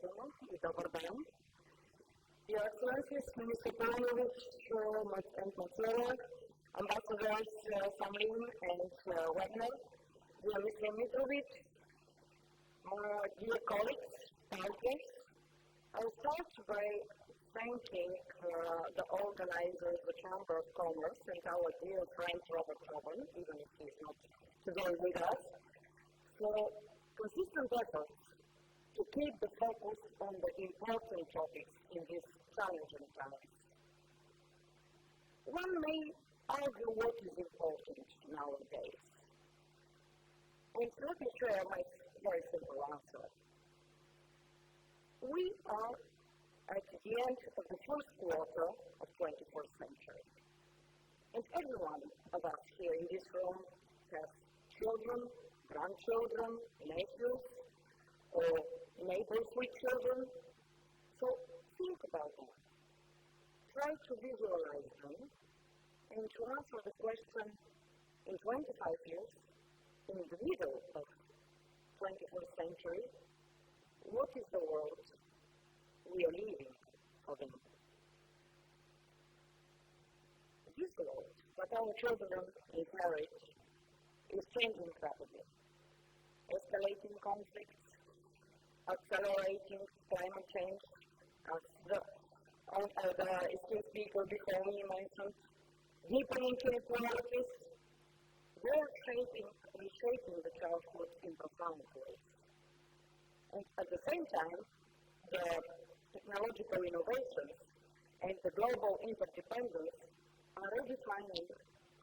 gentlemen, i dobar dan. Your Excellencies, Minister Pavlović, Matsura, Ambassadors Samlin and Wagner, dear Mr. Mitrovic, dear colleagues, partners, I'll start by thanking the organizers, the Chamber of Commerce, and our dear friend Robert Coburn, even if he's not today with us, for consistent efforts to keep the focus on the important topics in these challenging times. One may argue what is important nowadays. And let me share my very simple answer. We are at the end of the first quarter of 21st century. And every one of us here in this room has children, grandchildren, nephews, or neighbors with children. So think about them. Try to visualize them and to answer the question, in 25 years, in the middle of 21st century, what is the world we are leaving for them? This world that our children inherit is changing rapidly. Escalating conflicts, accelerating climate change, as the esteemed speaker before me mentioned, deepening inequalities, they're reshaping the childhood in profound ways. And at the same time, the technological innovations and the global interdependence are redefining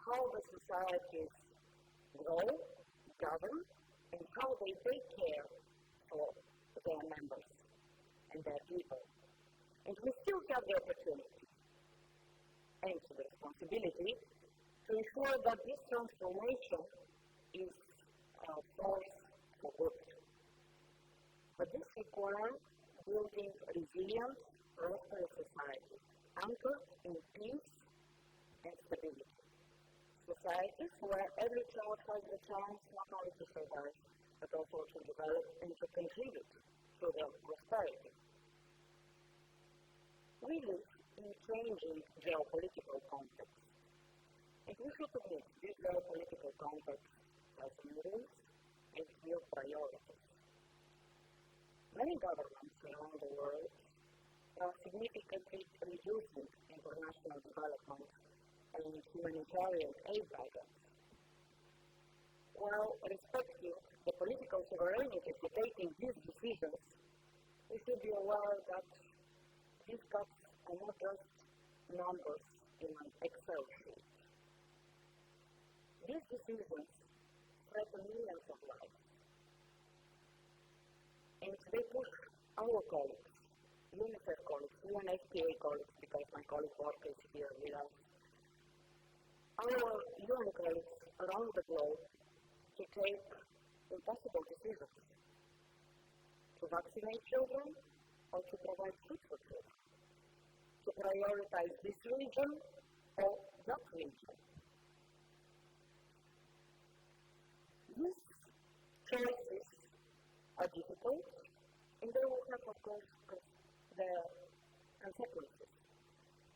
how the societies grow, govern, and how they take care for their members and their people. And we still have the opportunity and the responsibility to ensure that this transformation is a force for good. But this requires building a resilient, prosperous society, anchored in peace and stability. Societies where every child has the chance not only to survive, but also to develop and to contribute to their prosperity. We live in a changing geopolitical context. And we should admit this geopolitical context has rules and real priorities. Many governments around the world are significantly reducing international development and humanitarian aid guidance. While respecting the political sovereignty for taking these decisions, we should be aware that these cuts are not just numbers in an Excel sheet. These decisions threaten millions of lives. And they push our colleagues, UNICEF colleagues, UNFPA colleagues, because my colleague Borka is here with us, our UN colleagues around the globe to take impossible decisions. To vaccinate children or to provide food for children. To prioritize this region or that region. These choices are difficult, and they will have, of course, their consequences.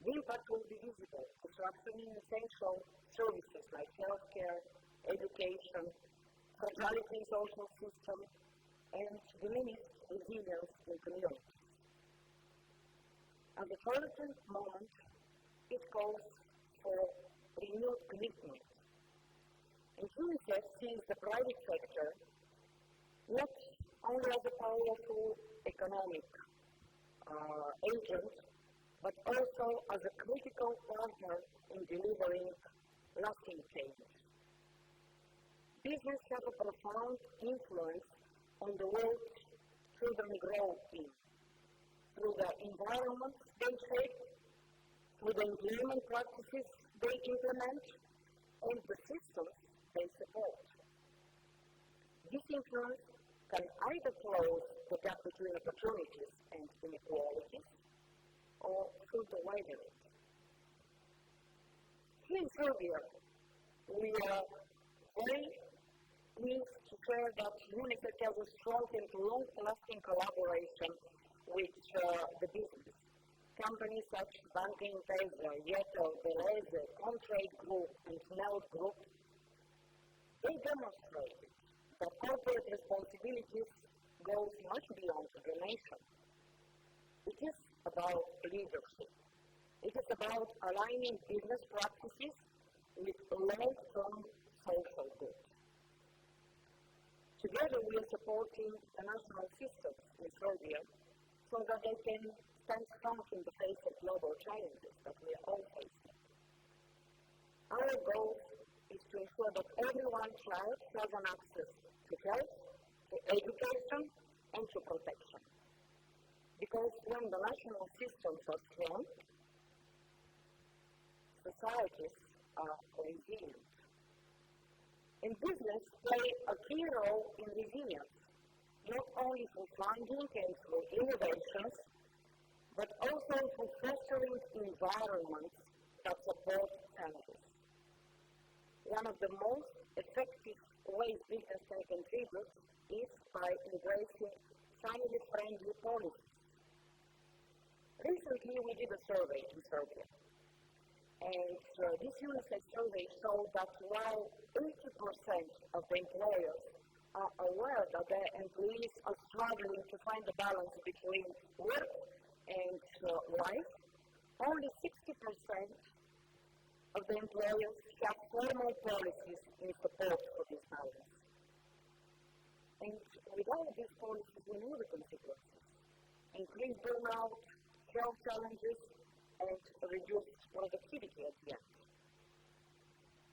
The impact will be visible, disruption in essential services like healthcare, education, fragility in social system, and diminished resilience in communities. At the present moment, it calls for renewed commitment. And UNICEF sees the private sector not only as a powerful economic agent, but also as a critical partner in delivering lasting change. Business has a profound influence on the world children grow in, through the environment they shape, through the employment practices they implement, and the systems they support. This influence can either close the gap between opportunities and inequalities, or further widen it. Here in Serbia, we are very pleased to share that UNICEF has a strong and long-lasting collaboration with the business. Companies such as Banca Intesa, Yeto, Beleze, Contrade Group, and Neld Group, they demonstrated that corporate responsibilities goes much beyond donation. It is about leadership. It is about aligning business practices with long-term social good. Together, we are supporting the national systems in Serbia so that they can stand strong in the face of global challenges that we are all facing. Our goal is to ensure that every child has an access to health, to education, and to protection. Because when the national systems are strong, societies are resilient. And business play a key role in resilience, not only through funding and through innovations, but also through fostering environments that support families. One of the most effective ways business can contribute is by embracing family-friendly policies. Recently, we did a survey in Serbia. And this UNICEF survey showed that while 80% of the employers are aware that their employees are struggling to find the balance between work and life, only 60% of the employers have formal policies in support of this balance. And without these policies, we know the consequences. Increased burnout, health challenges, and reduced productivity at the end.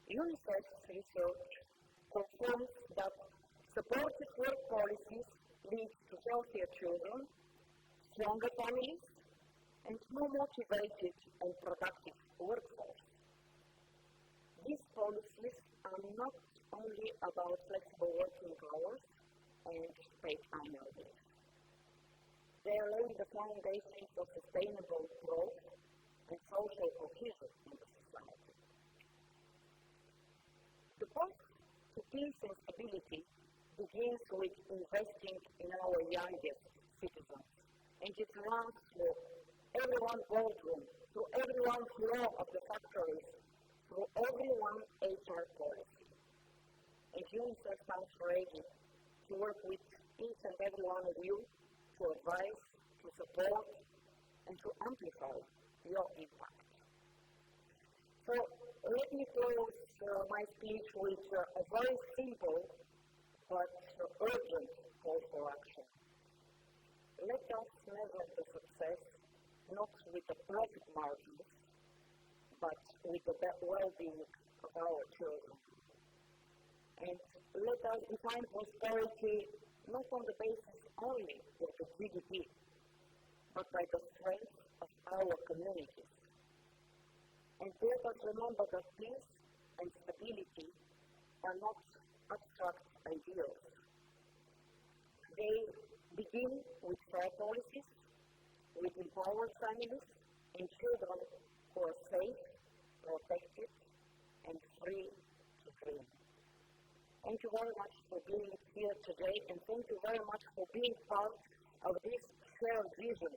UNICEF's research confirms that supportive work policies lead to healthier children, stronger families, and more motivated and productive workforce. These policies are not only about flexible working hours and paid annual leave. They are laying the foundations of sustainable growth and social cohesion in the society. The path to peace and stability begins with investing in our youngest citizens, and it runs through everyone's boardroom, through everyone's floor of the factories, through everyone's HR policy. And UNICEF stands ready to work with each and every one of you to advise, to support, and to amplify your impact. So let me close my speech with a very simple but urgent call for action. Let us measure the success not with the profit margins, but with the well-being of our children. And let us define prosperity not on the basis only of the GDP, but by the strength of our communities. And let us remember that peace and stability are not abstract ideals. They begin with fair policies, with empowered families, and children who are safe, protected, and free to dream. Thank you very much for being here today, and thank you very much for being part of this shared vision